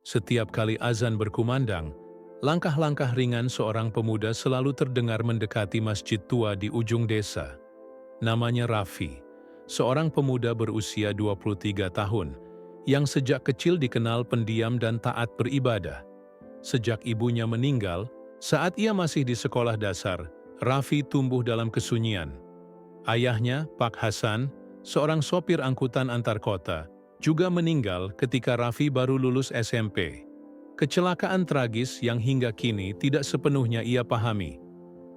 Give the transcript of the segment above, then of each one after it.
Setiap kali azan berkumandang, langkah-langkah ringan seorang pemuda selalu terdengar mendekati masjid tua di ujung desa. Namanya Raffi, seorang pemuda berusia 23 tahun, yang sejak kecil dikenal pendiam dan taat beribadah. Sejak ibunya meninggal, saat ia masih di sekolah dasar, Raffi tumbuh dalam kesunyian. Ayahnya, Pak Hasan, seorang sopir angkutan antar kota, juga meninggal ketika Raffi baru lulus SMP. Kecelakaan tragis yang hingga kini tidak sepenuhnya ia pahami.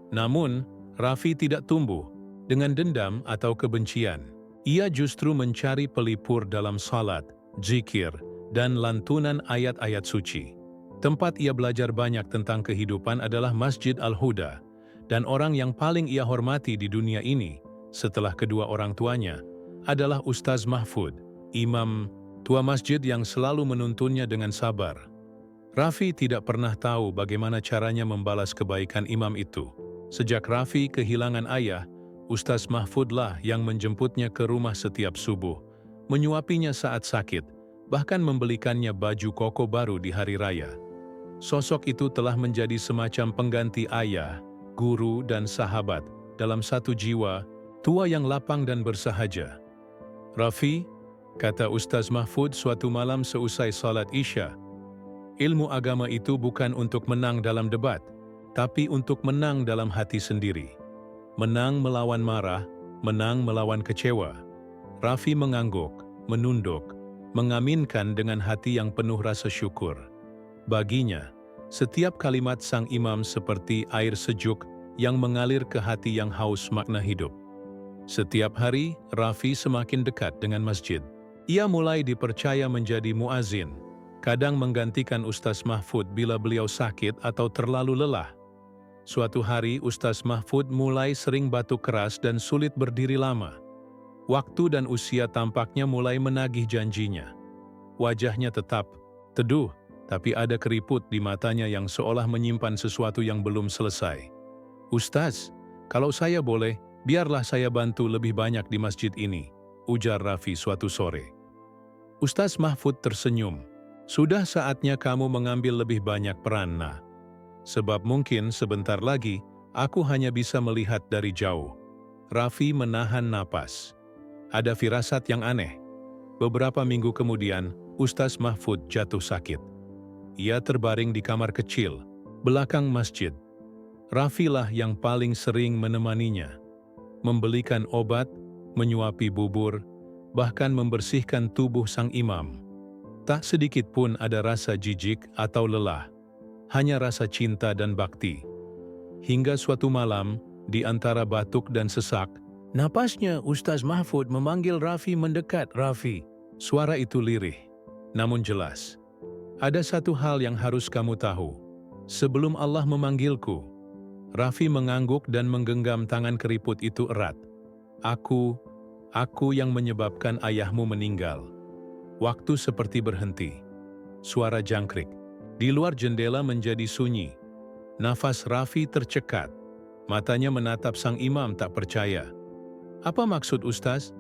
Namun, Raffi tidak tumbuh dengan dendam atau kebencian. Ia justru mencari pelipur dalam salat, zikir, dan lantunan ayat-ayat suci. Tempat ia belajar banyak tentang kehidupan adalah Masjid Al-Huda, dan orang yang paling ia hormati di dunia ini, setelah kedua orang tuanya, adalah Ustaz Mahfud, imam tua masjid yang selalu menuntunnya dengan sabar. Raffi tidak pernah tahu bagaimana caranya membalas kebaikan imam itu. Sejak Raffi kehilangan ayah, Ustaz Mahfudlah yang menjemputnya ke rumah setiap subuh, menyuapinya saat sakit, bahkan membelikannya baju koko baru di hari raya. Sosok itu telah menjadi semacam pengganti ayah, guru, dan sahabat dalam satu jiwa, tua yang lapang dan bersahaja. "Raffi," kata Ustaz Mahfud suatu malam seusai salat Isya, "ilmu agama itu bukan untuk menang dalam debat, tapi untuk menang dalam hati sendiri. Menang melawan marah, menang melawan kecewa." Raffi mengangguk, menunduk, mengaminkan dengan hati yang penuh rasa syukur. Baginya, setiap kalimat sang imam seperti air sejuk yang mengalir ke hati yang haus makna hidup. Setiap hari, Raffi semakin dekat dengan masjid. Ia mulai dipercaya menjadi muazin, kadang menggantikan Ustaz Mahfud bila beliau sakit atau terlalu lelah. Suatu hari, Ustaz Mahfud mulai sering batuk keras dan sulit berdiri lama. Waktu dan usia tampaknya mulai menagih janjinya. Wajahnya tetap teduh, tapi ada keriput di matanya yang seolah menyimpan sesuatu yang belum selesai. "Ustaz, kalau saya boleh, biarlah saya bantu lebih banyak di masjid ini," ujar Raffi suatu sore. Ustaz Mahfud tersenyum. "Sudah saatnya kamu mengambil lebih banyak peran, Nah. Sebab mungkin sebentar lagi, aku hanya bisa melihat dari jauh." Raffi menahan napas. Ada firasat yang aneh. Beberapa minggu kemudian, Ustaz Mahfud jatuh sakit. Ia terbaring di kamar kecil, belakang masjid. Raffilah yang paling sering menemaninya, membelikan obat, menyuapi bubur, bahkan membersihkan tubuh sang imam. Tak sedikit pun ada rasa jijik atau lelah, hanya rasa cinta dan bakti. Hingga suatu malam, di antara batuk dan sesak, napasnya Ustaz Mahfud memanggil Raffi mendekat. "Raffi." Suara itu lirih, namun jelas. "Ada satu hal yang harus kamu tahu. Sebelum Allah memanggilku." Raffi mengangguk dan menggenggam tangan keriput itu erat. Aku yang menyebabkan ayahmu meninggal." Waktu seperti berhenti. Suara jangkrik. Di luar jendela menjadi sunyi. Nafas Raffi tercekat. Matanya menatap sang imam tak percaya. "Apa maksud Ustaz?"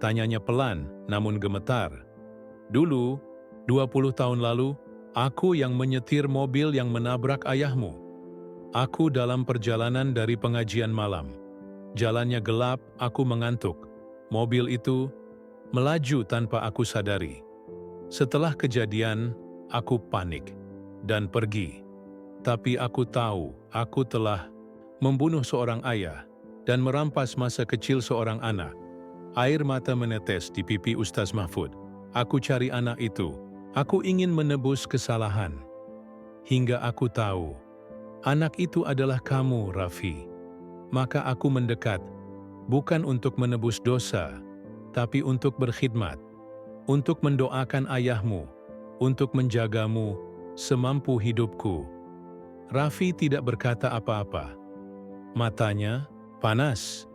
Tanyanya pelan, namun gemetar. "Dulu, 20 tahun lalu, aku yang menyetir mobil yang menabrak ayahmu. Aku dalam perjalanan dari pengajian malam. Jalannya gelap, aku mengantuk. Mobil itu melaju tanpa aku sadari. Setelah kejadian, aku panik dan pergi. Tapi aku tahu, aku telah membunuh seorang ayah dan merampas masa kecil seorang anak." Air mata menetes di pipi Ustaz Mahfud. "Aku cari anak itu. Aku ingin menebus kesalahan. Hingga aku tahu, anak itu adalah kamu, Raffi. Maka aku mendekat, bukan untuk menebus dosa, tapi untuk berkhidmat, untuk mendoakan ayahmu, untuk menjagamu semampu hidupku." Raffi tidak berkata apa-apa. Matanya panas,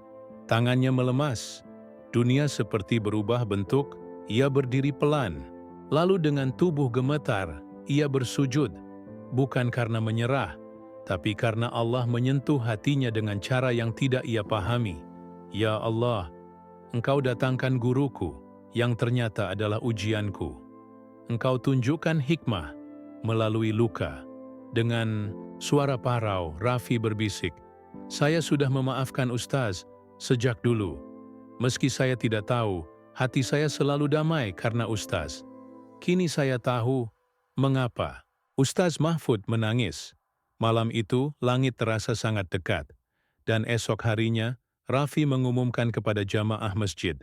tangannya melemas. Dunia seperti berubah bentuk, ia berdiri pelan. Lalu dengan tubuh gemetar, ia bersujud. Bukan karena menyerah, tapi karena Allah menyentuh hatinya dengan cara yang tidak ia pahami. "Ya Allah, Engkau datangkan guruku, yang ternyata adalah ujianku. Engkau tunjukkan hikmah, melalui luka. Dengan suara parau, Raffi berbisik, "Saya sudah memaafkan Ustaz sejak dulu. Meski saya tidak tahu, hati saya selalu damai karena Ustaz. Kini saya tahu mengapa." Ustaz Mahfud menangis. Malam itu, langit terasa sangat dekat. Dan esok harinya, Raffi mengumumkan kepada jamaah masjid,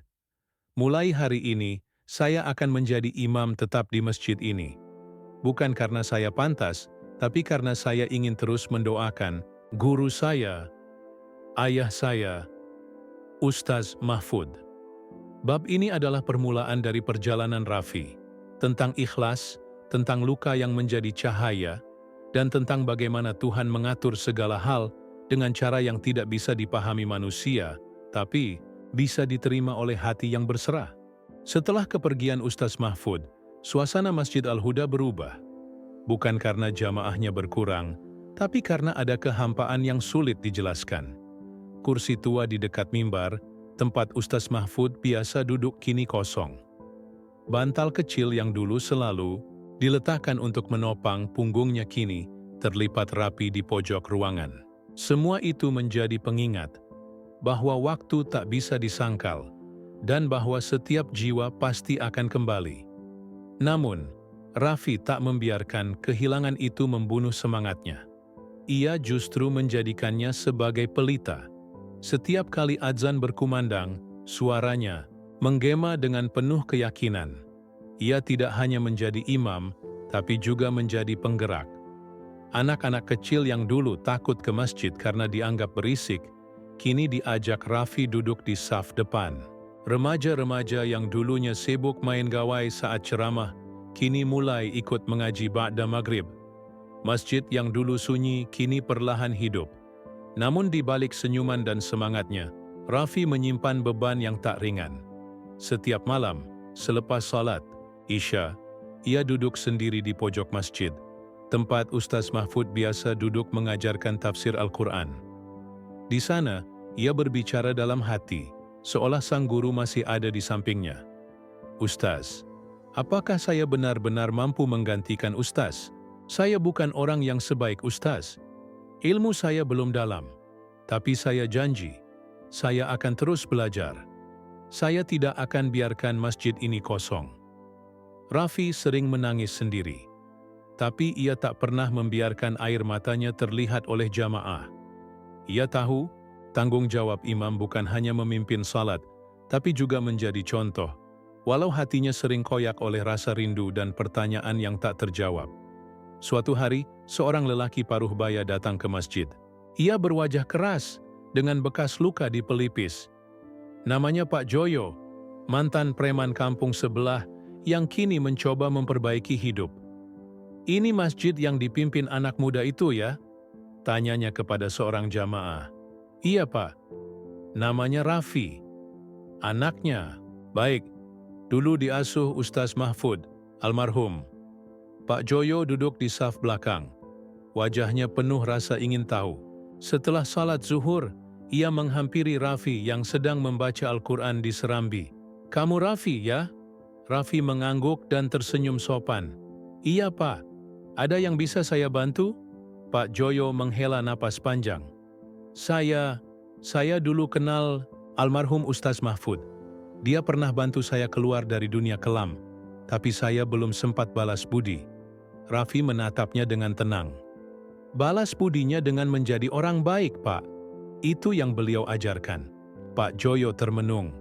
"Mulai hari ini, saya akan menjadi imam tetap di masjid ini. Bukan karena saya pantas, tapi karena saya ingin terus mendoakan guru saya, ayah saya, Ustaz Mahfud." Bab ini adalah permulaan dari perjalanan Raffi, tentang ikhlas, tentang luka yang menjadi cahaya, dan tentang bagaimana Tuhan mengatur segala hal dengan cara yang tidak bisa dipahami manusia, tapi bisa diterima oleh hati yang berserah. Setelah kepergian Ustaz Mahfud, suasana Masjid Al-Huda berubah. Bukan karena jamaahnya berkurang, tapi karena ada kehampaan yang sulit dijelaskan. Kursi tua di dekat mimbar, tempat Ustaz Mahfud biasa duduk kini kosong. Bantal kecil yang dulu selalu diletakkan untuk menopang punggungnya kini terlipat rapi di pojok ruangan. Semua itu menjadi pengingat bahwa waktu tak bisa disangkal dan bahwa setiap jiwa pasti akan kembali. Namun, Raffi tak membiarkan kehilangan itu membunuh semangatnya. Ia justru menjadikannya sebagai pelita. Setiap kali azan berkumandang, suaranya menggema dengan penuh keyakinan. Ia tidak hanya menjadi imam, tapi juga menjadi penggerak. Anak-anak kecil yang dulu takut ke masjid karena dianggap berisik, kini diajak Raffi duduk di saf depan. Remaja-remaja yang dulunya sibuk main gawai saat ceramah, kini mulai ikut mengaji ba'da maghrib. Masjid yang dulu sunyi, kini perlahan hidup. Namun di balik senyuman dan semangatnya, Raffi menyimpan beban yang tak ringan. Setiap malam, selepas salat Isya, ia duduk sendiri di pojok masjid, tempat Ustaz Mahfud biasa duduk mengajarkan tafsir Al-Quran. Di sana, ia berbicara dalam hati, seolah sang guru masih ada di sampingnya. "Ustaz, apakah saya benar-benar mampu menggantikan Ustaz? Saya bukan orang yang sebaik Ustaz. Ilmu saya belum dalam, tapi saya janji, saya akan terus belajar. Saya tidak akan biarkan masjid ini kosong." Raffi sering menangis sendiri, tapi ia tak pernah membiarkan air matanya terlihat oleh jamaah. Ia tahu, tanggung jawab imam bukan hanya memimpin salat, tapi juga menjadi contoh, walau hatinya sering koyak oleh rasa rindu dan pertanyaan yang tak terjawab. Suatu hari, seorang lelaki paruh baya datang ke masjid. Ia berwajah keras, dengan bekas luka di pelipis. Namanya Pak Joyo, mantan preman kampung sebelah yang kini mencoba memperbaiki hidup. "Ini masjid yang dipimpin anak muda itu ya?" tanyanya kepada seorang jamaah. "Iya Pak." "Namanya Raffi." "Anaknya?" "Baik, dulu diasuh Ustaz Mahfud, almarhum." Pak Joyo duduk di saf belakang. Wajahnya penuh rasa ingin tahu. Setelah salat zuhur, ia menghampiri Raffi yang sedang membaca Al-Quran di serambi. "Kamu Raffi, ya?" Raffi mengangguk dan tersenyum sopan. "Iya Pak, ada yang bisa saya bantu?" Pak Joyo menghela napas panjang. Saya dulu kenal almarhum Ustaz Mahfud. Dia pernah bantu saya keluar dari dunia kelam, tapi saya belum sempat balas budi." Raffi menatapnya dengan tenang. "Balas budinya dengan menjadi orang baik, Pak. Itu yang beliau ajarkan." Pak Joyo termenung.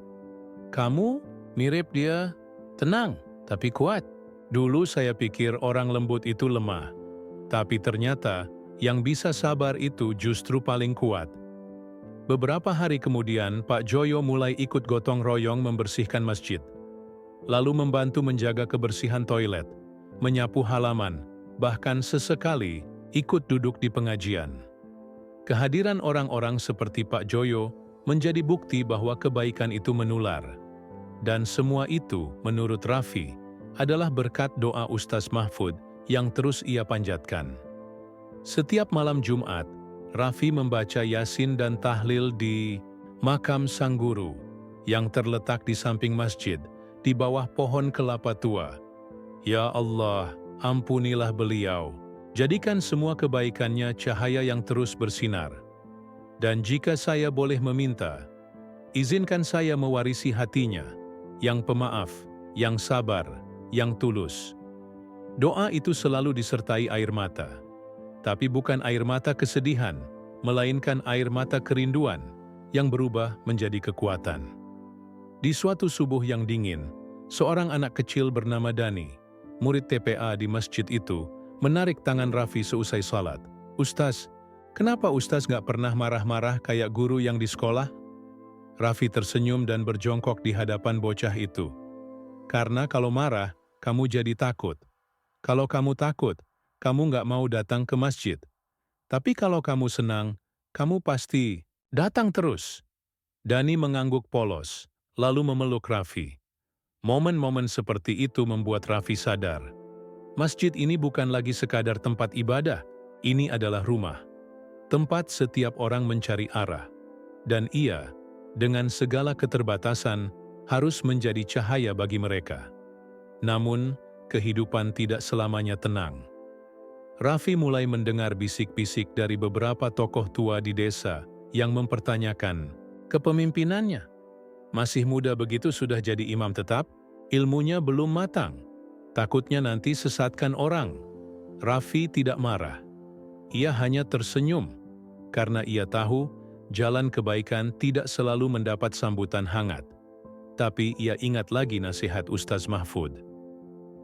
"Kamu mirip dia, tenang tapi kuat." "Dulu saya pikir orang lembut itu lemah, tapi ternyata yang bisa sabar itu justru paling kuat." Beberapa hari kemudian, Pak Joyo mulai ikut gotong royong membersihkan masjid, lalu membantu menjaga kebersihan toilet, menyapu halaman, bahkan sesekali ikut duduk di pengajian. Kehadiran orang-orang seperti Pak Joyo menjadi bukti bahwa kebaikan itu menular. Dan semua itu, menurut Raffi, adalah berkat doa Ustaz Mahfud yang terus ia panjatkan. Setiap malam Jumat, Raffi membaca Yasin dan tahlil di makam sang guru yang terletak di samping masjid, di bawah pohon kelapa tua. "Ya Allah, Ampunilah beliau, jadikan semua kebaikannya cahaya yang terus bersinar. Dan jika saya boleh meminta, izinkan saya mewarisi hatinya, yang pemaaf, yang sabar, yang tulus. Doa itu selalu disertai air mata. Tapi bukan air mata kesedihan, melainkan air mata kerinduan yang berubah menjadi kekuatan. Di suatu subuh yang dingin, seorang anak kecil bernama Dani, murid TPA di masjid itu, menarik tangan Raffi seusai salat. "Ustaz, kenapa Ustaz gak pernah marah-marah kayak guru yang di sekolah?" Raffi tersenyum dan berjongkok di hadapan bocah itu. "Karena kalau marah, kamu jadi takut. Kalau kamu takut, kamu gak mau datang ke masjid. Tapi kalau kamu senang, kamu pasti datang terus." Dani mengangguk polos, lalu memeluk Raffi. Momen-momen seperti itu membuat Raffi sadar. Masjid ini bukan lagi sekadar tempat ibadah, ini adalah rumah. Tempat setiap orang mencari arah. Dan ia, dengan segala keterbatasan, harus menjadi cahaya bagi mereka. Namun, kehidupan tidak selamanya tenang. Raffi mulai mendengar bisik-bisik dari beberapa tokoh tua di desa yang mempertanyakan kepemimpinannya. Masih muda begitu sudah jadi imam tetap, ilmunya belum matang. Takutnya nanti sesatkan orang. Raffi tidak marah. Ia hanya tersenyum, karena ia tahu jalan kebaikan tidak selalu mendapat sambutan hangat. Tapi ia ingat lagi nasihat Ustaz Mahfud.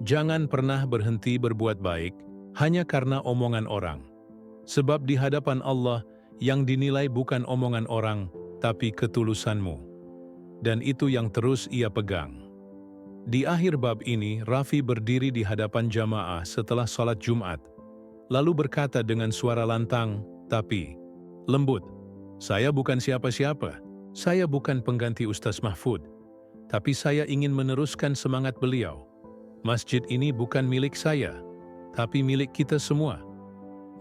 Jangan pernah berhenti berbuat baik hanya karena omongan orang. Sebab di hadapan Allah yang dinilai bukan omongan orang, tapi ketulusanmu. Dan itu yang terus ia pegang. Di akhir bab ini, Raffi berdiri di hadapan jamaah setelah sholat Jumat, lalu berkata dengan suara lantang, tapi lembut, "Saya bukan siapa-siapa, saya bukan pengganti Ustaz Mahfud, tapi saya ingin meneruskan semangat beliau. Masjid ini bukan milik saya, tapi milik kita semua.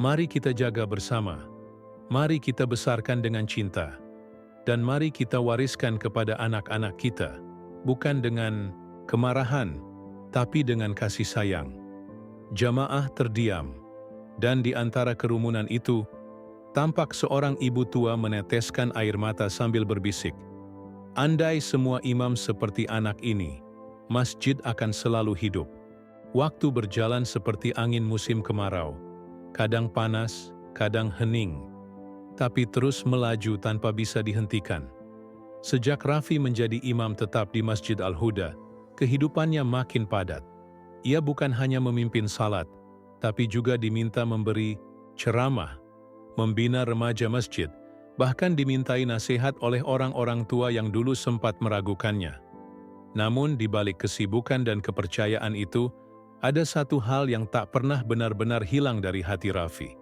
Mari kita jaga bersama, mari kita besarkan dengan cinta, dan mari kita wariskan kepada anak-anak kita, bukan dengan kemarahan, tapi dengan kasih sayang." Jamaah terdiam, dan di antara kerumunan itu, tampak seorang ibu tua meneteskan air mata sambil berbisik, "Andai semua imam seperti anak ini, masjid akan selalu hidup." Waktu berjalan seperti angin musim kemarau, kadang panas, kadang hening, tapi terus melaju tanpa bisa dihentikan. Sejak Raffi menjadi imam tetap di Masjid Al-Huda, kehidupannya makin padat. Ia bukan hanya memimpin salat, tapi juga diminta memberi ceramah, membina remaja masjid, bahkan dimintai nasihat oleh orang-orang tua yang dulu sempat meragukannya. Namun di balik kesibukan dan kepercayaan itu, ada satu hal yang tak pernah benar-benar hilang dari hati Raffi.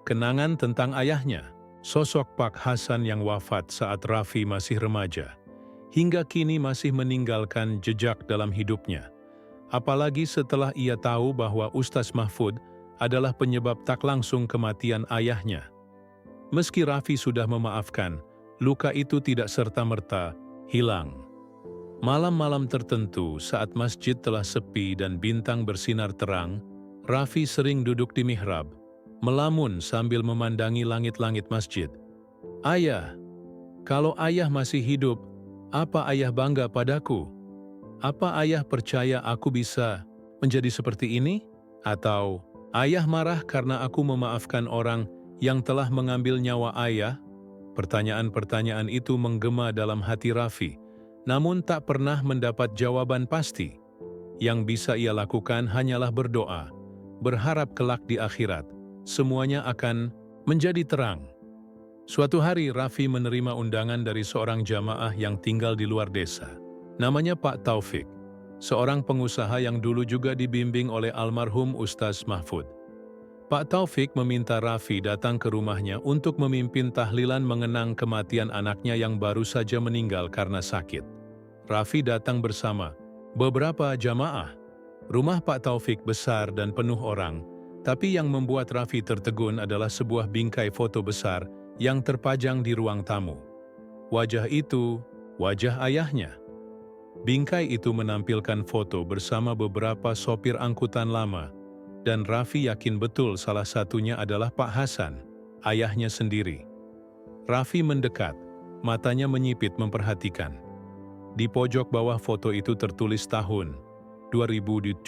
Kenangan tentang ayahnya, sosok Pak Hasan yang wafat saat Raffi masih remaja, hingga kini masih meninggalkan jejak dalam hidupnya. Apalagi setelah ia tahu bahwa Ustaz Mahfud adalah penyebab tak langsung kematian ayahnya. Meski Raffi sudah memaafkan, luka itu tidak serta-merta hilang. Malam-malam tertentu saat masjid telah sepi dan bintang bersinar terang, Raffi sering duduk di mihrab, melamun sambil memandangi langit-langit masjid. "Ayah, kalau ayah masih hidup, apa ayah bangga padaku? Apa ayah percaya aku bisa menjadi seperti ini? Atau ayah marah karena aku memaafkan orang yang telah mengambil nyawa ayah?" Pertanyaan-pertanyaan itu menggema dalam hati Raffi, namun tak pernah mendapat jawaban pasti. Yang bisa ia lakukan hanyalah berdoa, berharap kelak di akhirat semuanya akan menjadi terang. Suatu hari Raffi menerima undangan dari seorang jamaah yang tinggal di luar desa. Namanya Pak Taufik, seorang pengusaha yang dulu juga dibimbing oleh almarhum Ustaz Mahfud. Pak Taufik meminta Raffi datang ke rumahnya untuk memimpin tahlilan mengenang kematian anaknya yang baru saja meninggal karena sakit. Raffi datang bersama beberapa jamaah. Rumah Pak Taufik besar dan penuh orang, tapi yang membuat Raffi tertegun adalah sebuah bingkai foto besar yang terpajang di ruang tamu. Wajah itu, wajah ayahnya. Bingkai itu menampilkan foto bersama beberapa sopir angkutan lama, dan Raffi yakin betul salah satunya adalah Pak Hasan, ayahnya sendiri. Raffi mendekat, matanya menyipit memperhatikan. Di pojok bawah foto itu tertulis tahun 2007,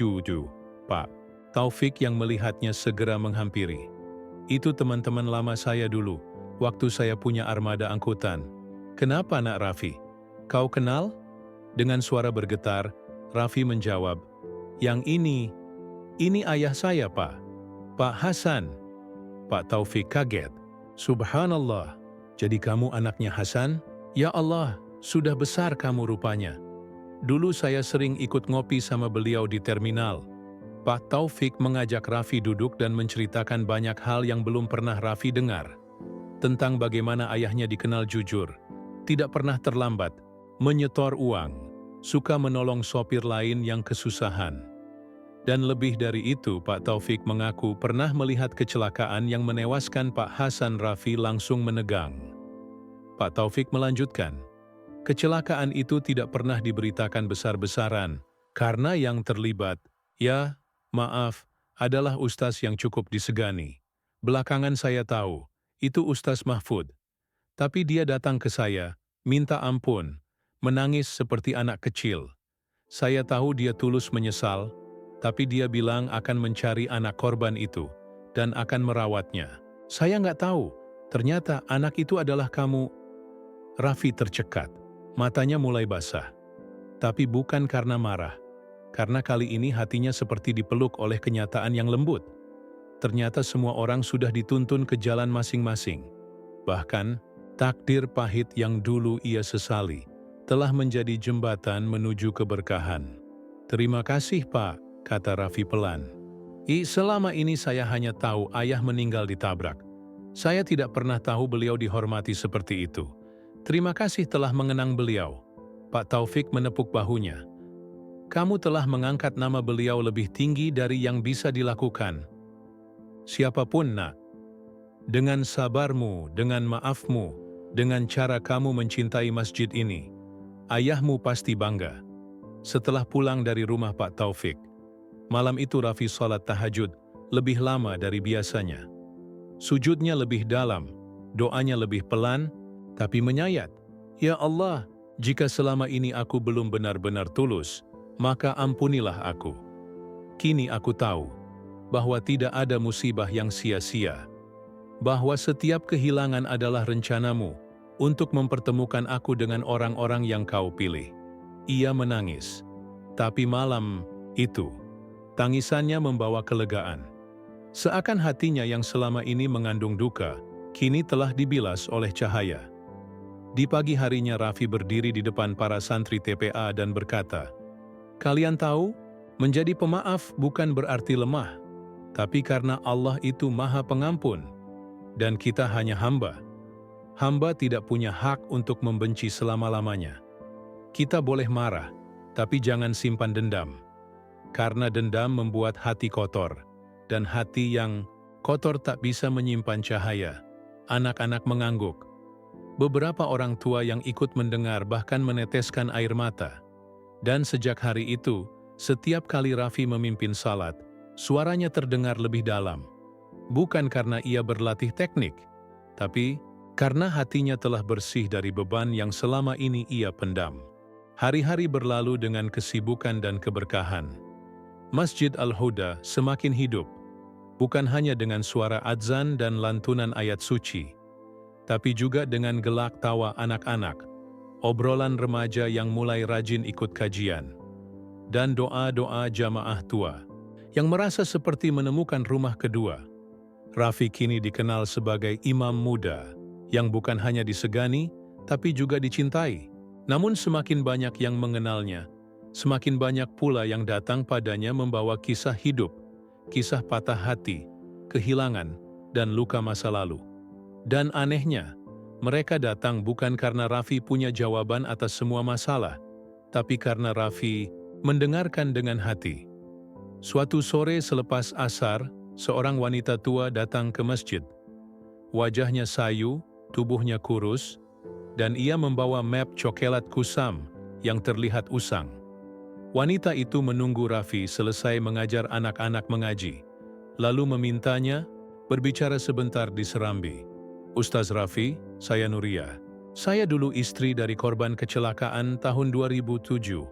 Pak Taufik yang melihatnya segera menghampiri. Itu teman-teman lama saya dulu, waktu saya punya armada angkutan. Kenapa nak Raffi? Kau kenal? Dengan suara bergetar, Raffi menjawab, yang ini ayah saya Pak. Pak Hasan. Pak Taufik kaget. Subhanallah, jadi kamu anaknya Hasan? Ya Allah, sudah besar kamu rupanya. Dulu saya sering ikut ngopi sama beliau di terminal. Pak Taufik mengajak Raffi duduk dan menceritakan banyak hal yang belum pernah Raffi dengar. Tentang bagaimana ayahnya dikenal jujur, tidak pernah terlambat, menyetor uang, suka menolong sopir lain yang kesusahan. Dan lebih dari itu, Pak Taufik mengaku pernah melihat kecelakaan yang menewaskan Pak Hasan. Raffi langsung menegang. Pak Taufik melanjutkan, kecelakaan itu tidak pernah diberitakan besar-besaran, karena yang terlibat, ya, maaf, adalah ustaz yang cukup disegani. Belakangan saya tahu, itu Ustaz Mahfud. Tapi dia datang ke saya, minta ampun, menangis seperti anak kecil. Saya tahu dia tulus menyesal, tapi dia bilang akan mencari anak korban itu, dan akan merawatnya. Saya nggak tahu, ternyata anak itu adalah kamu. Raffi tercekat, matanya mulai basah. Tapi bukan karena marah, karena kali ini hatinya seperti dipeluk oleh kenyataan yang lembut. Ternyata semua orang sudah dituntun ke jalan masing-masing. Bahkan, takdir pahit yang dulu ia sesali, telah menjadi jembatan menuju keberkahan. Terima kasih Pak, kata Raffi pelan. Selama ini saya hanya tahu ayah meninggal ditabrak. Saya tidak pernah tahu beliau dihormati seperti itu. Terima kasih telah mengenang beliau. Pak Taufik menepuk bahunya. Kamu telah mengangkat nama beliau lebih tinggi dari yang bisa dilakukan. Siapapun nak, dengan sabarmu, dengan maafmu, dengan cara kamu mencintai masjid ini, ayahmu pasti bangga. Setelah pulang dari rumah Pak Taufik, malam itu Raffi sholat tahajud lebih lama dari biasanya. Sujudnya lebih dalam, doanya lebih pelan, tapi menyayat. Ya Allah, jika selama ini aku belum benar-benar tulus, maka ampunilah aku. Kini aku tahu bahwa tidak ada musibah yang sia-sia, bahwa setiap kehilangan adalah rencanamu untuk mempertemukan aku dengan orang-orang yang kau pilih. Ia menangis, tapi malam itu, tangisannya membawa kelegaan. Seakan hatinya yang selama ini mengandung duka, kini telah dibilas oleh cahaya. Di pagi harinya Raffi berdiri di depan para santri TPA dan berkata, kalian tahu, menjadi pemaaf bukan berarti lemah, tapi karena Allah itu Maha Pengampun, dan kita hanya hamba. Hamba tidak punya hak untuk membenci selama-lamanya. Kita boleh marah, tapi jangan simpan dendam. Karena dendam membuat hati kotor, dan hati yang kotor tak bisa menyimpan cahaya. Anak-anak mengangguk. Beberapa orang tua yang ikut mendengar bahkan meneteskan air mata. Dan sejak hari itu, setiap kali Raffi memimpin salat, suaranya terdengar lebih dalam. Bukan karena ia berlatih teknik, tapi karena hatinya telah bersih dari beban yang selama ini ia pendam. Hari-hari berlalu dengan kesibukan dan keberkahan. Masjid Al-Huda semakin hidup, bukan hanya dengan suara adzan dan lantunan ayat suci, tapi juga dengan gelak tawa anak-anak, obrolan remaja yang mulai rajin ikut kajian, dan doa-doa jamaah tua yang merasa seperti menemukan rumah kedua. Raffi kini dikenal sebagai imam muda yang bukan hanya disegani, tapi juga dicintai. Namun semakin banyak yang mengenalnya, semakin banyak pula yang datang padanya membawa kisah hidup, kisah patah hati, kehilangan, dan luka masa lalu. Dan anehnya, mereka datang bukan karena Raffi punya jawaban atas semua masalah, tapi karena Raffi mendengarkan dengan hati. Suatu sore selepas asar, seorang wanita tua datang ke masjid. Wajahnya sayu, tubuhnya kurus, dan ia membawa map coklat kusam yang terlihat usang. Wanita itu menunggu Raffi selesai mengajar anak-anak mengaji, lalu memintanya berbicara sebentar di serambi. "Ustaz Raffi, saya Nuriyah. Saya dulu istri dari korban kecelakaan tahun 2007.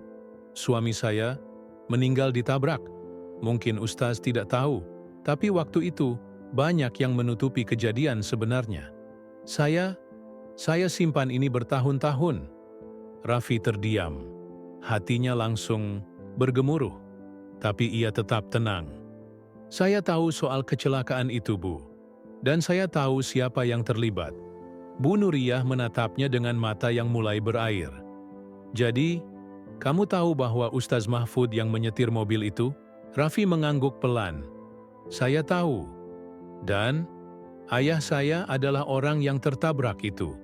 Suami saya meninggal ditabrak. Mungkin Ustaz tidak tahu, tapi waktu itu banyak yang menutupi kejadian sebenarnya. Saya simpan ini bertahun-tahun." Raffi terdiam. Hatinya langsung bergemuruh, tapi ia tetap tenang. "Saya tahu soal kecelakaan itu, Bu. Dan saya tahu siapa yang terlibat." Bu Nuriyah menatapnya dengan mata yang mulai berair. "Jadi, kamu tahu bahwa Ustaz Mahfud yang menyetir mobil itu?" Raffi mengangguk pelan. "Saya tahu. Dan ayah saya adalah orang yang tertabrak itu."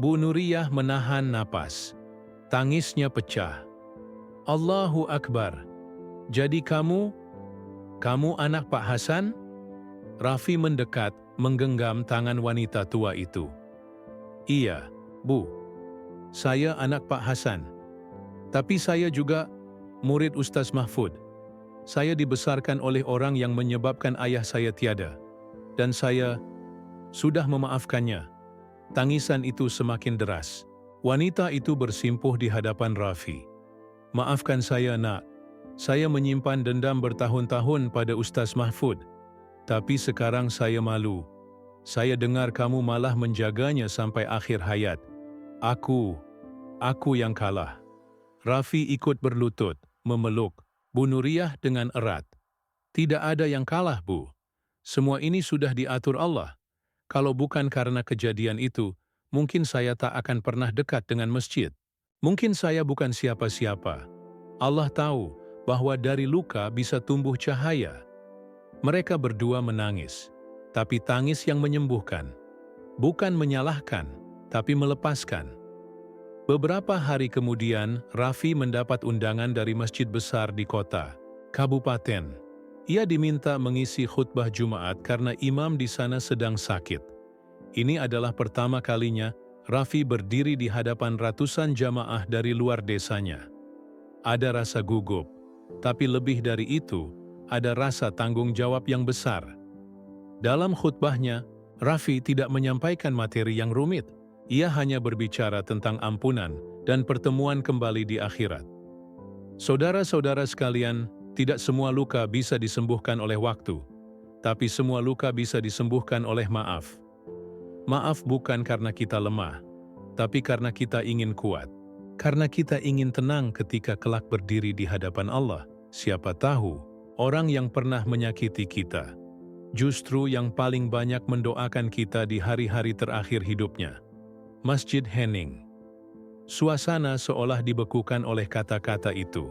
Bu Nuriyah menahan napas. Tangisnya pecah. "Allahu Akbar. Jadi kamu anak Pak Hasan?" Raffi mendekat, menggenggam tangan wanita tua itu. "Iya, Bu. Saya anak Pak Hasan. Tapi saya juga murid Ustaz Mahfud. Saya dibesarkan oleh orang yang menyebabkan ayah saya tiada. Dan saya sudah memaafkannya." Tangisan itu semakin deras. Wanita itu bersimpuh di hadapan Raffi. "Maafkan saya, Nak. Saya menyimpan dendam bertahun-tahun pada Ustaz Mahfud. Tapi sekarang saya malu. Saya dengar kamu malah menjaganya sampai akhir hayat. Aku yang kalah." Raffi ikut berlutut, memeluk Bu Nuriyah dengan erat. "Tidak ada yang kalah, Bu. Semua ini sudah diatur Allah. Kalau bukan karena kejadian itu, mungkin saya tak akan pernah dekat dengan masjid. Mungkin saya bukan siapa-siapa. Allah tahu bahwa dari luka bisa tumbuh cahaya." Mereka berdua menangis, tapi tangis yang menyembuhkan. Bukan menyalahkan, tapi melepaskan. Beberapa hari kemudian, Raffi mendapat undangan dari masjid besar di kota, kabupaten. Ia diminta mengisi khutbah Jumat karena imam di sana sedang sakit. Ini adalah pertama kalinya Raffi berdiri di hadapan ratusan jamaah dari luar desanya. Ada rasa gugup, tapi lebih dari itu, ada rasa tanggung jawab yang besar. Dalam khutbahnya, Raffi tidak menyampaikan materi yang rumit. Ia hanya berbicara tentang ampunan dan pertemuan kembali di akhirat. "Saudara-saudara sekalian, tidak semua luka bisa disembuhkan oleh waktu, tapi semua luka bisa disembuhkan oleh maaf. Maaf bukan karena kita lemah, tapi karena kita ingin kuat. Karena kita ingin tenang ketika kelak berdiri di hadapan Allah. Siapa tahu, orang yang pernah menyakiti kita, justru yang paling banyak mendoakan kita di hari-hari terakhir hidupnya." Masjid hening. Suasana seolah dibekukan oleh kata-kata itu.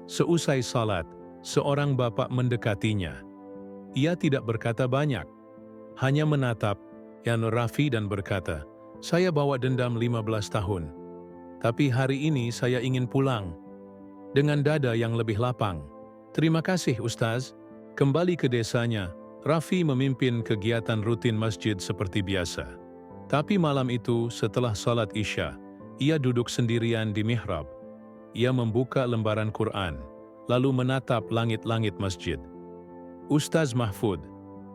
Seusai salat, seorang bapak mendekatinya. Ia tidak berkata banyak, hanya menatap Raffi dan berkata, "Saya bawa dendam 15 tahun. Tapi hari ini saya ingin pulang dengan dada yang lebih lapang. Terima kasih, Ustaz." Kembali ke desanya, Raffi memimpin kegiatan rutin masjid seperti biasa. Tapi malam itu, setelah salat Isya, ia duduk sendirian di mihrab. Ia membuka lembaran Quran, lalu menatap langit-langit masjid. "Ustaz Mahfud,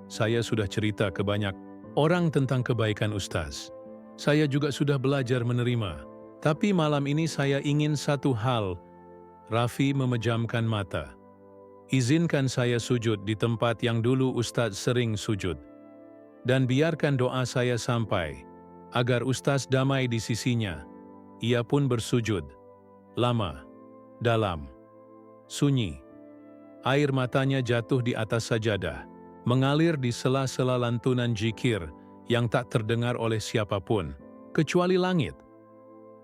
saya sudah cerita ke banyak orang tentang kebaikan Ustaz. Saya juga sudah belajar menerima. Tapi malam ini saya ingin satu hal." Raffi memejamkan mata. "Izinkan saya sujud di tempat yang dulu Ustaz sering sujud. Dan biarkan doa saya sampai, agar Ustaz damai di sisinya." Ia pun bersujud. Lama, dalam, sunyi. Air matanya jatuh di atas sajadah, mengalir di sela-sela lantunan zikir yang tak terdengar oleh siapapun, kecuali langit.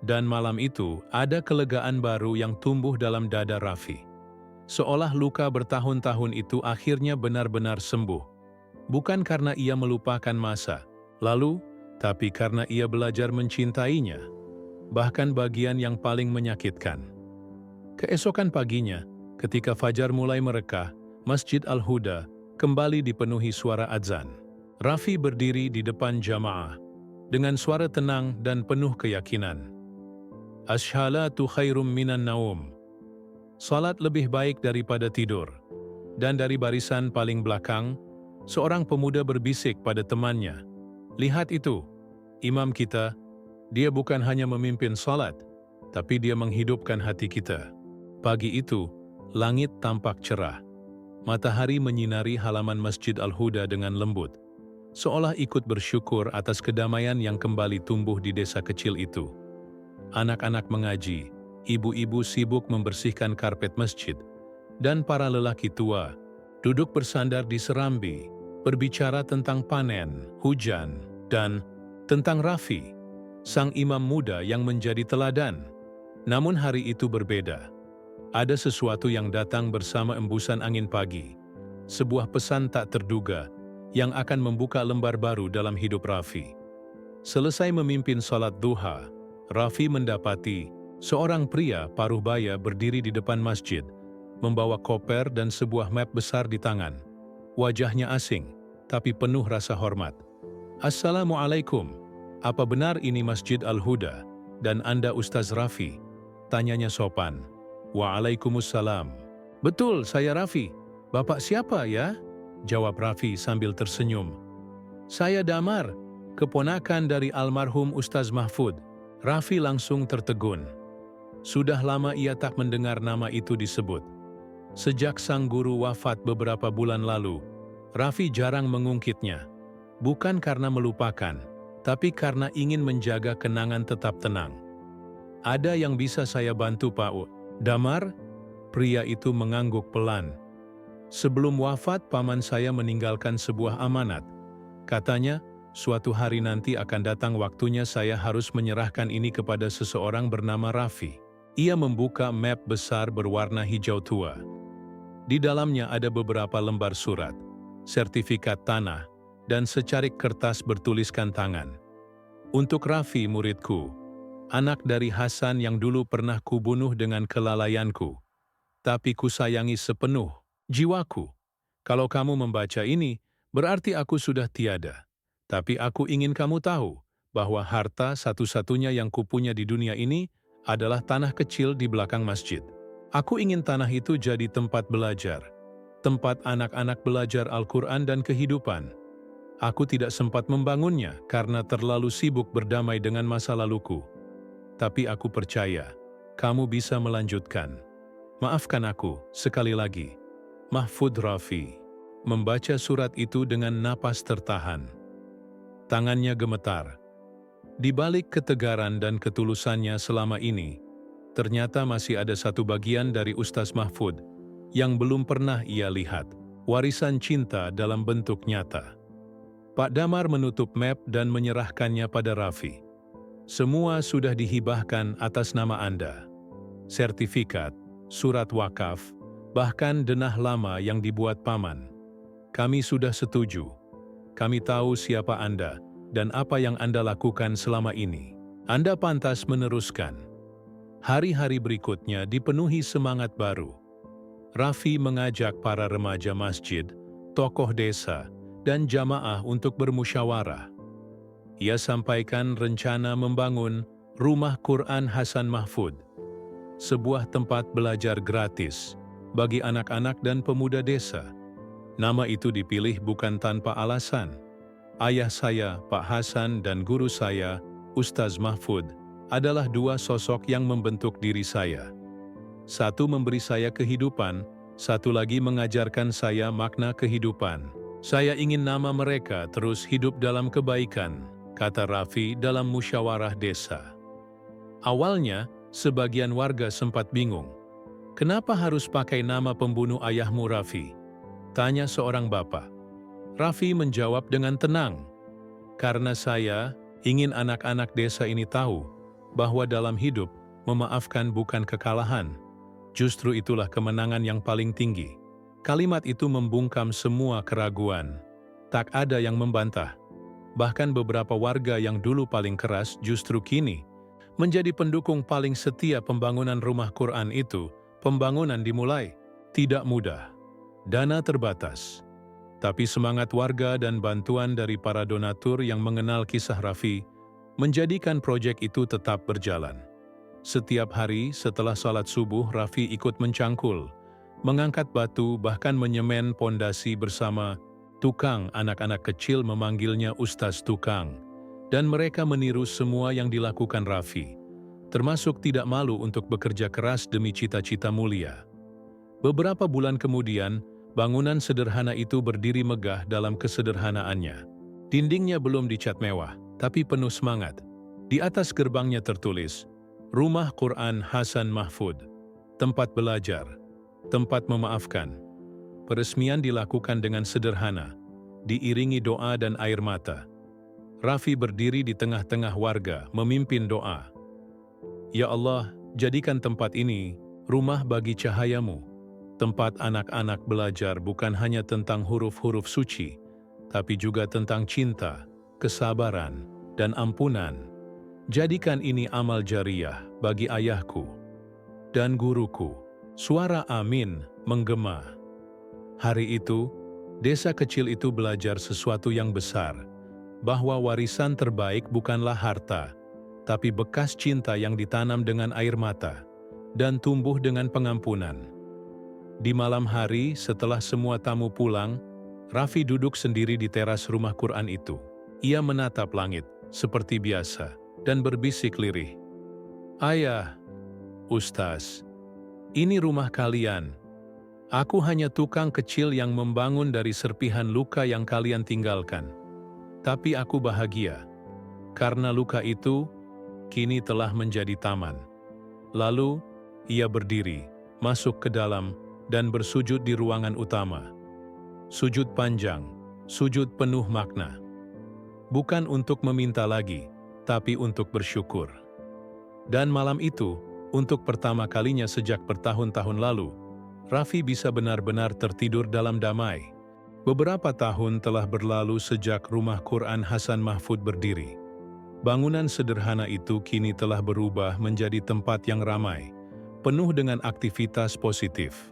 Dan malam itu, ada kelegaan baru yang tumbuh dalam dada Raffi. Seolah luka bertahun-tahun itu akhirnya benar-benar sembuh. Bukan karena ia melupakan masa lalu, tapi karena ia belajar mencintainya, bahkan bagian yang paling menyakitkan. Keesokan paginya, ketika fajar mulai merekah, Masjid Al-Huda kembali dipenuhi suara adzan. Raffi berdiri di depan jamaah dengan suara tenang dan penuh keyakinan. "Ash-shalatu khairum minan naum." Salat lebih baik daripada tidur. Dan dari barisan paling belakang, seorang pemuda berbisik pada temannya, "Lihat itu, imam kita, dia bukan hanya memimpin salat, tapi dia menghidupkan hati kita." Pagi itu, langit tampak cerah. Matahari menyinari halaman Masjid Al-Huda dengan lembut, seolah ikut bersyukur atas kedamaian yang kembali tumbuh di desa kecil itu. Anak-anak mengaji, ibu-ibu sibuk membersihkan karpet masjid, dan para lelaki tua duduk bersandar di serambi, berbicara tentang panen, hujan, dan tentang Rafi, sang imam muda yang menjadi teladan. Namun hari itu berbeda. Ada sesuatu yang datang bersama embusan angin pagi, sebuah pesan tak terduga yang akan membuka lembar baru dalam hidup Rafi. Selesai memimpin salat duha, Rafi mendapati seorang pria paruh baya berdiri di depan masjid, membawa koper dan sebuah map besar di tangan. Wajahnya asing, tapi penuh rasa hormat. "Assalamualaikum, apa benar ini Masjid Al-Huda, dan Anda Ustaz Rafi?" tanyanya sopan. "Waalaikumsalam." "Betul, saya Rafi. Bapak siapa ya?" jawab Rafi sambil tersenyum. "Saya Damar, keponakan dari almarhum Ustaz Mahfud." Rafi langsung tertegun. Sudah lama ia tak mendengar nama itu disebut. Sejak sang guru wafat beberapa bulan lalu, Rafi jarang mengungkitnya. Bukan karena melupakan, tapi karena ingin menjaga kenangan tetap tenang. "Ada yang bisa saya bantu, Pak Damar?" Pria itu mengangguk pelan. "Sebelum wafat, paman saya meninggalkan sebuah amanat. Katanya, suatu hari nanti akan datang waktunya saya harus menyerahkan ini kepada seseorang bernama Rafi." Ia membuka map besar berwarna hijau tua. Di dalamnya ada beberapa lembar surat, sertifikat tanah, dan secarik kertas bertuliskan tangan. "Untuk Rafi, muridku, anak dari Hasan yang dulu pernah kubunuh dengan kelalaianku, tapi kusayangi sepenuh jiwaku. Kalau kamu membaca ini, berarti aku sudah tiada. Tapi aku ingin kamu tahu bahwa harta satu-satunya yang kupunya di dunia ini adalah tanah kecil di belakang masjid. Aku ingin tanah itu jadi tempat belajar, tempat anak-anak belajar Al-Quran dan kehidupan. Aku tidak sempat membangunnya karena terlalu sibuk berdamai dengan masa laluku. Tapi aku percaya, kamu bisa melanjutkan. Maafkan aku, sekali lagi." Mahfud Rafi membaca surat itu dengan napas tertahan. Tangannya gemetar. Di balik ketegaran dan ketulusannya selama ini, ternyata masih ada satu bagian dari Ustaz Mahfud yang belum pernah ia lihat, warisan cinta dalam bentuk nyata. Pak Damar menutup map dan menyerahkannya pada Rafi. "Semua sudah dihibahkan atas nama Anda. Sertifikat, surat wakaf, bahkan denah lama yang dibuat paman. Kami sudah setuju. Kami tahu siapa Anda dan apa yang Anda lakukan selama ini. Anda pantas meneruskan." Hari-hari berikutnya dipenuhi semangat baru. Rafi mengajak para remaja masjid, tokoh desa, dan jamaah untuk bermusyawarah. Ia sampaikan rencana membangun Rumah Quran Hasan Mahfud, sebuah tempat belajar gratis bagi anak-anak dan pemuda desa. Nama itu dipilih bukan tanpa alasan. Ayah saya, Pak Hasan, dan guru saya, Ustaz Mahfud, adalah dua sosok yang membentuk diri saya. Satu memberi saya kehidupan, satu lagi mengajarkan saya makna kehidupan. Saya ingin nama mereka terus hidup dalam kebaikan, kata Rafi dalam musyawarah desa. Awalnya, sebagian warga sempat bingung. "Kenapa harus pakai nama pembunuh ayahmu, Rafi?" tanya seorang bapak. Rafi menjawab dengan tenang, "Karena saya ingin anak-anak desa ini tahu bahwa dalam hidup memaafkan bukan kekalahan. Justru itulah kemenangan yang paling tinggi." Kalimat itu membungkam semua keraguan. Tak ada yang membantah. Bahkan beberapa warga yang dulu paling keras justru kini menjadi pendukung paling setia pembangunan rumah Quran itu. Pembangunan dimulai tidak mudah. Dana terbatas. Tapi semangat warga dan bantuan dari para donatur yang mengenal kisah Rafi menjadikan proyek itu tetap berjalan. Setiap hari setelah salat subuh, Rafi ikut mencangkul, mengangkat batu, bahkan menyemen pondasi bersama tukang. Anak-anak kecil memanggilnya Ustaz Tukang, dan mereka meniru semua yang dilakukan Raffi, termasuk tidak malu untuk bekerja keras demi cita-cita mulia. Beberapa bulan kemudian, bangunan sederhana itu berdiri megah dalam kesederhanaannya. Dindingnya belum dicat mewah, tapi penuh semangat. Di atas gerbangnya tertulis, Rumah Quran Hasan Mahfud, tempat belajar, tempat memaafkan. Peresmian dilakukan dengan sederhana, diiringi doa dan air mata. Raffi berdiri di tengah-tengah warga, memimpin doa. Ya Allah, jadikan tempat ini rumah bagi cahayamu, tempat anak-anak belajar bukan hanya tentang huruf-huruf suci, tapi juga tentang cinta, kesabaran, dan ampunan. Jadikan ini amal jariah bagi ayahku dan guruku. Suara amin menggema. Hari itu, desa kecil itu belajar sesuatu yang besar, bahwa warisan terbaik bukanlah harta, tapi bekas cinta yang ditanam dengan air mata dan tumbuh dengan pengampunan. Di malam hari, setelah semua tamu pulang, Raffi duduk sendiri di teras rumah Quran itu. Ia menatap langit, seperti biasa, dan berbisik lirih. Ayah, Ustaz, ini rumah kalian. Aku hanya tukang kecil yang membangun dari serpihan luka yang kalian tinggalkan. Tapi aku bahagia, karena luka itu kini telah menjadi taman. Lalu, ia berdiri, masuk ke dalam, dan bersujud di ruangan utama. Sujud panjang, sujud penuh makna. Bukan untuk meminta lagi, tapi untuk bersyukur. Dan malam itu, untuk pertama kalinya sejak bertahun-tahun lalu, Raffi bisa benar-benar tertidur dalam damai. Beberapa tahun telah berlalu sejak rumah Quran Hasan Mahfud berdiri. Bangunan sederhana itu kini telah berubah menjadi tempat yang ramai, penuh dengan aktivitas positif.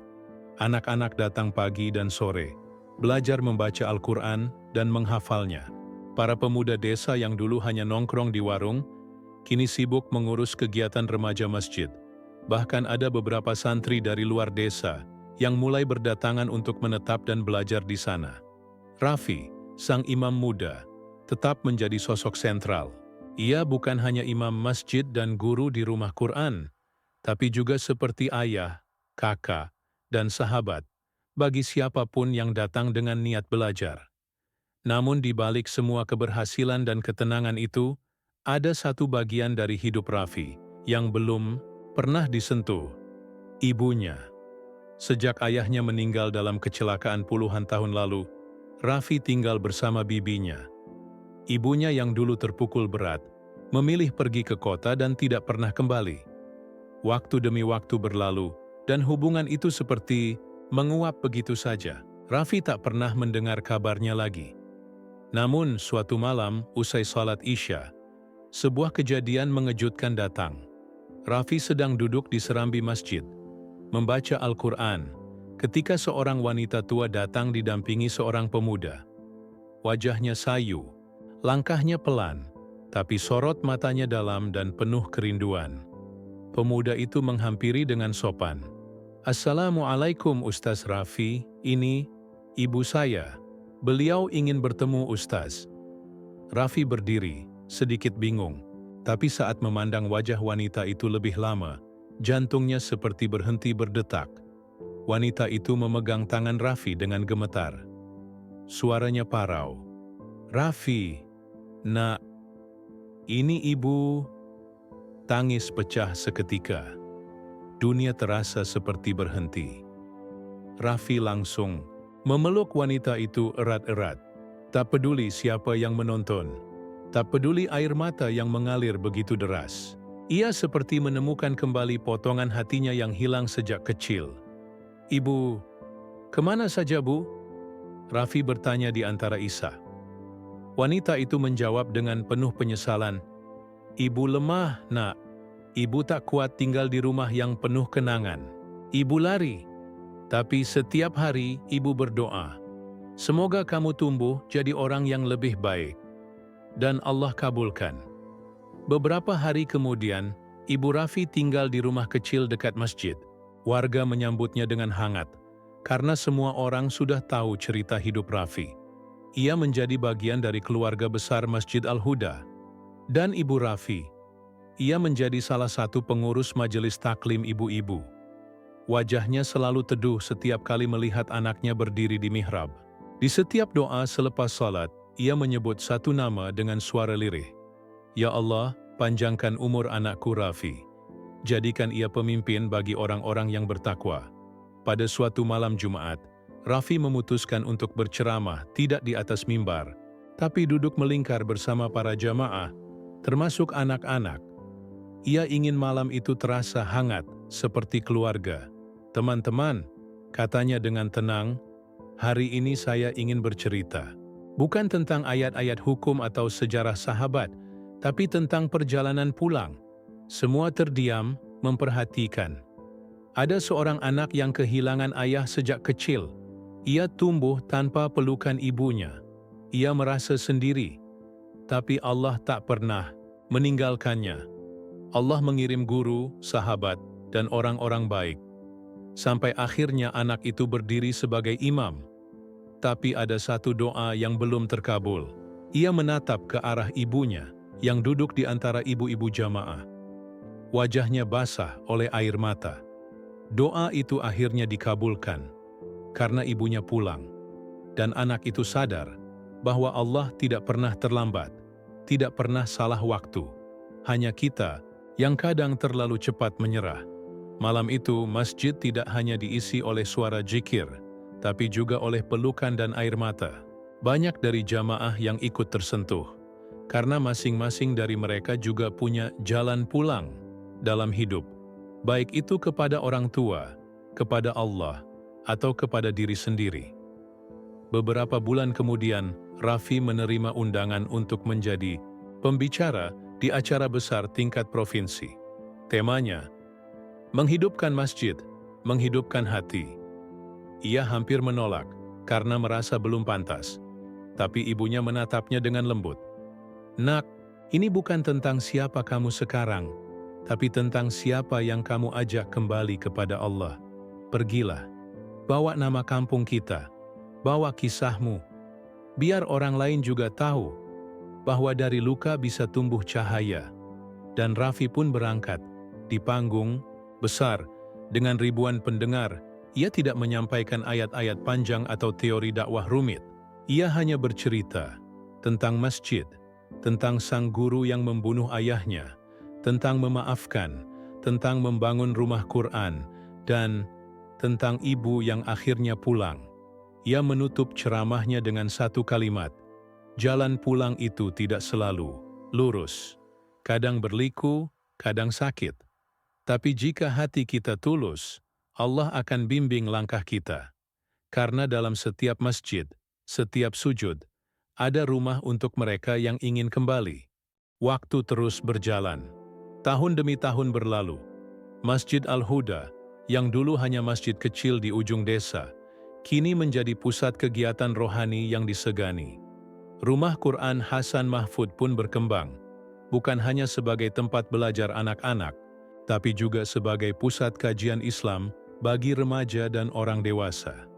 Anak-anak datang pagi dan sore, belajar membaca Al-Quran dan menghafalnya. Para pemuda desa yang dulu hanya nongkrong di warung, kini sibuk mengurus kegiatan remaja masjid. Bahkan ada beberapa santri dari luar desa yang mulai berdatangan untuk menetap dan belajar di sana. Raffi, sang imam muda, tetap menjadi sosok sentral. Ia bukan hanya imam masjid dan guru di rumah Quran, tapi juga seperti ayah, kakak, dan sahabat bagi siapapun yang datang dengan niat belajar. Namun di balik semua keberhasilan dan ketenangan itu, ada satu bagian dari hidup Raffi yang belum pernah disentuh, ibunya. Sejak ayahnya meninggal dalam kecelakaan puluhan tahun lalu, Raffi tinggal bersama bibinya. Ibunya yang dulu terpukul berat, memilih pergi ke kota dan tidak pernah kembali. Waktu demi waktu berlalu, dan hubungan itu seperti menguap begitu saja. Raffi tak pernah mendengar kabarnya lagi. Namun, suatu malam, usai salat Isya, sebuah kejadian mengejutkan datang. Raffi sedang duduk di serambi masjid, membaca Al-Quran, ketika seorang wanita tua datang didampingi seorang pemuda. Wajahnya sayu, langkahnya pelan, tapi sorot matanya dalam dan penuh kerinduan. Pemuda itu menghampiri dengan sopan. Assalamualaikum Ustaz Raffi, ini ibu saya. Beliau ingin bertemu Ustaz. Raffi berdiri, sedikit bingung, tapi saat memandang wajah wanita itu lebih lama, jantungnya seperti berhenti berdetak. Wanita itu memegang tangan Raffi dengan gemetar. Suaranya parau. Raffi, nak, ini ibu. Tangis pecah seketika. Dunia terasa seperti berhenti. Raffi langsung memeluk wanita itu erat-erat. Tak peduli siapa yang menonton. Tak peduli air mata yang mengalir begitu deras. Ia seperti menemukan kembali potongan hatinya yang hilang sejak kecil. Ibu, kemana saja Bu? Raffi bertanya di antara isya. Wanita itu menjawab dengan penuh penyesalan. Ibu lemah, nak. Ibu tak kuat tinggal di rumah yang penuh kenangan. Ibu lari. Tapi setiap hari ibu berdoa, semoga kamu tumbuh jadi orang yang lebih baik. Dan Allah kabulkan. Beberapa hari kemudian, Ibu Raffi tinggal di rumah kecil dekat masjid. Warga menyambutnya dengan hangat, karena semua orang sudah tahu cerita hidup Rafi. Ia menjadi bagian dari keluarga besar Masjid Al-Huda. Dan Ibu Rafi, ia menjadi salah satu pengurus majelis taklim ibu-ibu. Wajahnya selalu teduh setiap kali melihat anaknya berdiri di mihrab. Di setiap doa selepas salat, ia menyebut satu nama dengan suara lirih. Ya Allah, panjangkan umur anakku Rafi. Jadikan ia pemimpin bagi orang-orang yang bertakwa. Pada suatu malam Jumat, Rafi memutuskan untuk berceramah tidak di atas mimbar, tapi duduk melingkar bersama para jamaah, termasuk anak-anak. Ia ingin malam itu terasa hangat, seperti keluarga. Teman-teman, katanya dengan tenang, hari ini saya ingin bercerita. Bukan tentang ayat-ayat hukum atau sejarah sahabat, tapi tentang perjalanan pulang. Semua terdiam, memperhatikan. Ada seorang anak yang kehilangan ayah sejak kecil. Ia tumbuh tanpa pelukan ibunya. Ia merasa sendiri. Tapi Allah tak pernah meninggalkannya. Allah mengirim guru, sahabat, dan orang-orang baik. Sampai akhirnya anak itu berdiri sebagai imam. Tapi ada satu doa yang belum terkabul. Ia menatap ke arah ibunya, yang duduk di antara ibu-ibu jamaah. Wajahnya basah oleh air mata. Doa itu akhirnya dikabulkan, karena ibunya pulang. Dan anak itu sadar bahwa Allah tidak pernah terlambat, tidak pernah salah waktu. Hanya kita yang kadang terlalu cepat menyerah. Malam itu, masjid tidak hanya diisi oleh suara zikir, tapi juga oleh pelukan dan air mata. Banyak dari jamaah yang ikut tersentuh, karena masing-masing dari mereka juga punya jalan pulang dalam hidup, baik itu kepada orang tua, kepada Allah, atau kepada diri sendiri. Beberapa bulan kemudian, Rafi menerima undangan untuk menjadi pembicara di acara besar tingkat provinsi. Temanya, menghidupkan masjid, menghidupkan hati. Ia hampir menolak karena merasa belum pantas, tapi ibunya menatapnya dengan lembut. Nak, ini bukan tentang siapa kamu sekarang, tapi tentang siapa yang kamu ajak kembali kepada Allah. Pergilah, bawa nama kampung kita, bawa kisahmu, biar orang lain juga tahu bahwa dari luka bisa tumbuh cahaya. Dan Rafi pun berangkat, di panggung besar, dengan ribuan pendengar. Ia tidak menyampaikan ayat-ayat panjang atau teori dakwah rumit. Ia hanya bercerita tentang masjid, tentang sang guru yang membunuh ayahnya, tentang memaafkan, tentang membangun rumah Quran, dan tentang ibu yang akhirnya pulang. Ia menutup ceramahnya dengan satu kalimat, jalan pulang itu tidak selalu lurus. Kadang berliku, kadang sakit. Tapi jika hati kita tulus, Allah akan bimbing langkah kita. Karena dalam setiap masjid, setiap sujud, ada rumah untuk mereka yang ingin kembali. Waktu terus berjalan. Tahun demi tahun berlalu, Masjid Al-Huda, yang dulu hanya masjid kecil di ujung desa, kini menjadi pusat kegiatan rohani yang disegani. Rumah Quran Hasan Mahfud pun berkembang, bukan hanya sebagai tempat belajar anak-anak, tapi juga sebagai pusat kajian Islam bagi remaja dan orang dewasa.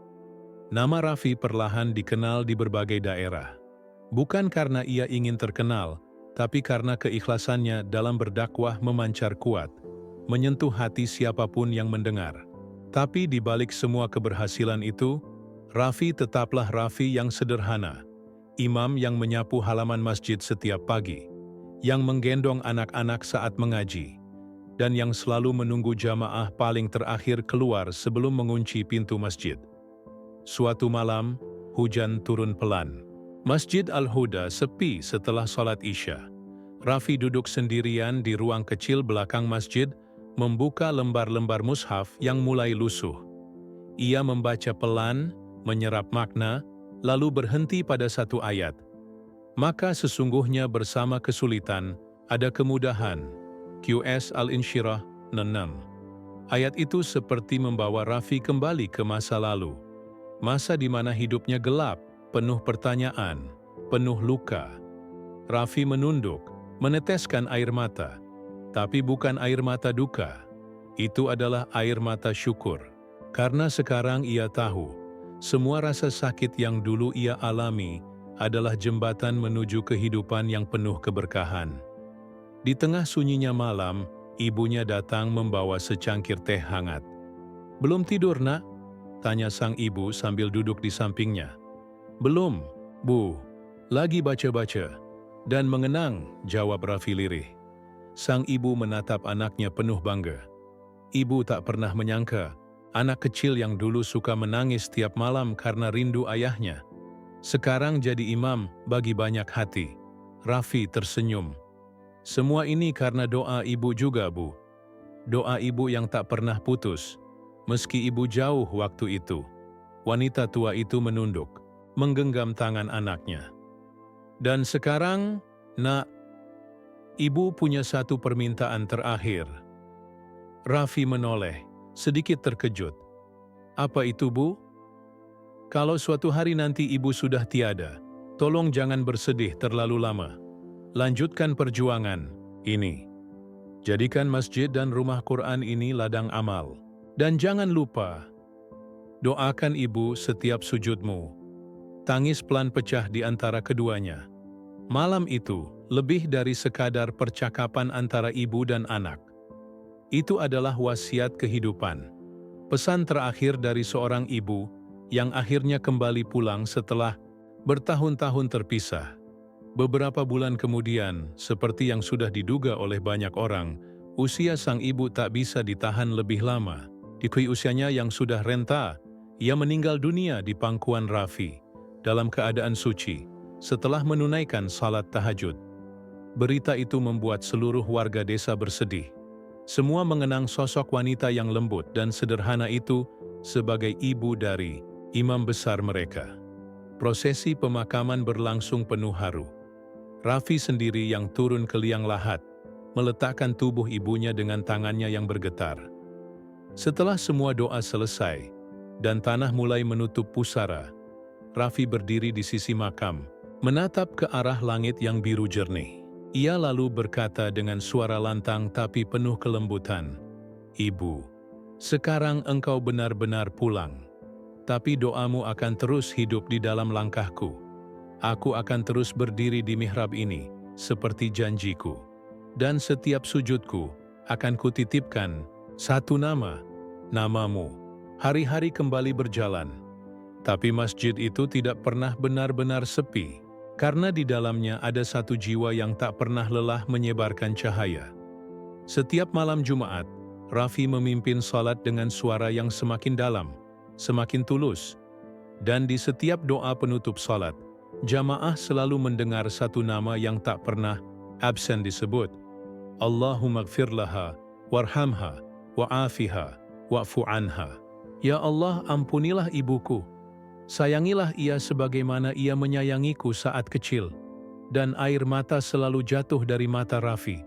Nama Rafi perlahan dikenal di berbagai daerah. Bukan karena ia ingin terkenal, tapi karena keikhlasannya dalam berdakwah memancar kuat, menyentuh hati siapapun yang mendengar. Tapi di balik semua keberhasilan itu, Rafi tetaplah Rafi yang sederhana, imam yang menyapu halaman masjid setiap pagi, yang menggendong anak-anak saat mengaji, dan yang selalu menunggu jamaah paling terakhir keluar sebelum mengunci pintu masjid. Suatu malam, hujan turun pelan. Masjid Al-Huda sepi setelah sholat Isya. Rafi duduk sendirian di ruang kecil belakang masjid, membuka lembar-lembar mushaf yang mulai lusuh. Ia membaca pelan, menyerap makna, lalu berhenti pada satu ayat. Maka sesungguhnya bersama kesulitan, ada kemudahan. QS Al-Insyirah 6. Ayat itu seperti membawa Rafi kembali ke masa lalu. Masa di mana hidupnya gelap, penuh pertanyaan, penuh luka. Rafi menunduk, meneteskan air mata. Tapi bukan air mata duka. Itu adalah air mata syukur. Karena sekarang ia tahu, semua rasa sakit yang dulu ia alami adalah jembatan menuju kehidupan yang penuh keberkahan. Di tengah sunyinya malam, ibunya datang membawa secangkir teh hangat. "Belum tidur, Nak?" tanya sang ibu sambil duduk di sampingnya. "Belum, Bu. Lagi baca-baca dan mengenang," jawab Raffi lirih. Sang ibu menatap anaknya penuh bangga. Ibu tak pernah menyangka, anak kecil yang dulu suka menangis setiap malam karena rindu ayahnya, sekarang jadi imam bagi banyak hati. Raffi tersenyum. "Semua ini karena doa ibu juga, Bu. Doa ibu yang tak pernah putus, meski ibu jauh waktu itu." Wanita tua itu menunduk, menggenggam tangan anaknya. "Dan sekarang, Nak, ibu punya satu permintaan terakhir." Raffi menoleh, sedikit terkejut. "Apa itu, Bu?" "Kalau suatu hari nanti ibu sudah tiada, tolong jangan bersedih terlalu lama. Lanjutkan perjuangan ini. Jadikan masjid dan rumah Quran ini ladang amal. Dan jangan lupa, doakan ibu setiap sujudmu." Tangis pelan pecah di antara keduanya. Malam itu lebih dari sekadar percakapan antara ibu dan anak. Itu adalah wasiat kehidupan. Pesan terakhir dari seorang ibu yang akhirnya kembali pulang setelah bertahun-tahun terpisah. Beberapa bulan kemudian, seperti yang sudah diduga oleh banyak orang, usia sang ibu tak bisa ditahan lebih lama. Di usianya yang sudah renta, ia meninggal dunia di pangkuan Raffi, dalam keadaan suci, setelah menunaikan salat tahajud. Berita itu membuat seluruh warga desa bersedih. Semua mengenang sosok wanita yang lembut dan sederhana itu sebagai ibu dari imam besar mereka. Prosesi pemakaman berlangsung penuh haru. Raffi sendiri yang turun ke liang lahat, meletakkan tubuh ibunya dengan tangannya yang bergetar. Setelah semua doa selesai, dan tanah mulai menutup pusara, Raffi berdiri di sisi makam, menatap ke arah langit yang biru jernih. Ia lalu berkata dengan suara lantang tapi penuh kelembutan, "Ibu, sekarang engkau benar-benar pulang. Tapi doamu akan terus hidup di dalam langkahku. Aku akan terus berdiri di mihrab ini, seperti janjiku. Dan setiap sujudku akan kutitipkan satu nama, namamu." Hari-hari kembali berjalan. Tapi masjid itu tidak pernah benar-benar sepi, karena di dalamnya ada satu jiwa yang tak pernah lelah menyebarkan cahaya. Setiap malam Jumat, Raffi memimpin salat dengan suara yang semakin dalam, semakin tulus. Dan di setiap doa penutup salat, jamaah selalu mendengar satu nama yang tak pernah absen disebut. "Allahumma gfir laha, warhamha, wa'afiha, wa'fu anha." Ya Allah, ampunilah ibuku. Sayangilah ia sebagaimana ia menyayangiku saat kecil. Dan air mata selalu jatuh dari mata Raffi.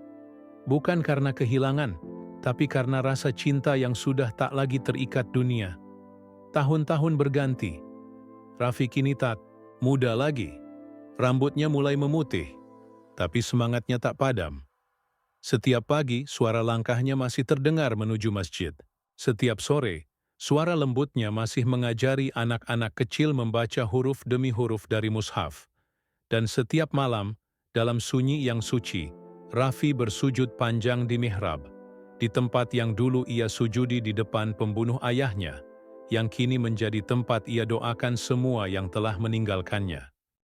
Bukan karena kehilangan, tapi karena rasa cinta yang sudah tak lagi terikat dunia. Tahun-tahun berganti. Raffi kini tak muda lagi. Rambutnya mulai memutih, tapi semangatnya tak padam. Setiap pagi, suara langkahnya masih terdengar menuju masjid. Setiap sore, suara lembutnya masih mengajari anak-anak kecil membaca huruf demi huruf dari mushaf. Dan setiap malam, dalam sunyi yang suci, Raffi bersujud panjang di mihrab, di tempat yang dulu ia sujudi di depan pembunuh ayahnya, yang kini menjadi tempat ia doakan semua yang telah meninggalkannya.